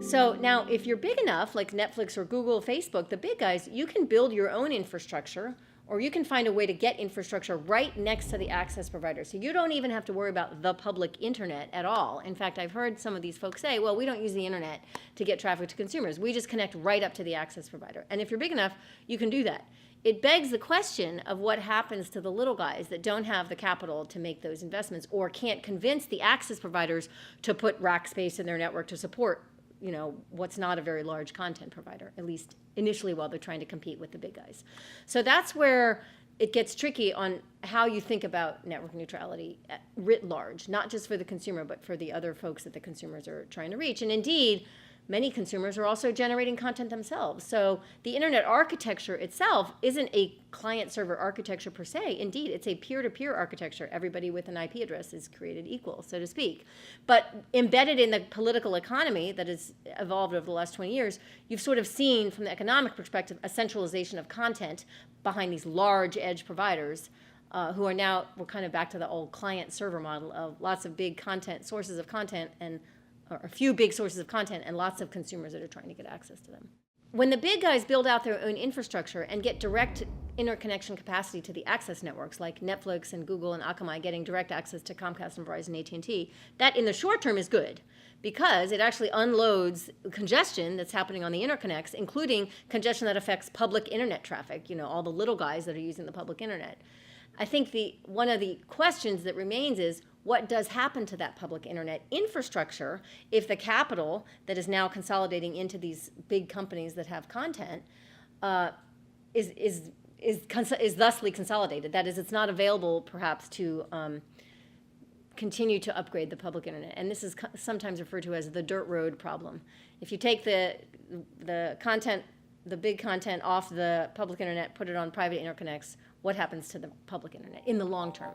So now if you're big enough, like Netflix or Google, Facebook, the big guys, you can build your own infrastructure, or you can find a way to get infrastructure right next to the access provider. So you don't even have to worry about the public internet at all. In fact, I've heard some of these folks say, well, we don't use the internet to get traffic to consumers. We just connect right up to the access provider. And if you're big enough, you can do that. It begs the question of what happens to the little guys that don't have the capital to make those investments or can't convince the access providers to put rack space in their network to support, you know, what's not a very large content provider, at least initially while they're trying to compete with the big guys. So that's where it gets tricky on how you think about network neutrality writ large, not just for the consumer, but for the other folks that the consumers are trying to reach. And indeed, many consumers are also generating content themselves. So the internet architecture itself isn't a client-server architecture per se. Indeed, it's a peer-to-peer architecture. Everybody with an IP address is created equal, so to speak. But embedded in the political economy that has evolved over the last 20 years, you've sort of seen, from the economic perspective, a centralization of content behind these large edge providers who are now, we're kind of back to the old client-server model of lots of big content, sources of content, and or a few big sources of content and lots of consumers that are trying to get access to them. When the big guys build out their own infrastructure and get direct interconnection capacity to the access networks, like Netflix and Google and Akamai getting direct access to Comcast and Verizon and AT&T, that in the short term is good because it actually unloads congestion that's happening on the interconnects, including congestion that affects public internet traffic, you know, all the little guys that are using the public internet. I think one of the questions that remains is, what does happen to that public internet infrastructure if the capital that is now consolidating into these big companies that have content is thusly consolidated? That is, it's not available perhaps to continue to upgrade the public internet. And this is sometimes referred to as the dirt road problem. If you take the content, the big content off the public internet, put it on private interconnects, what happens to the public internet in the long term?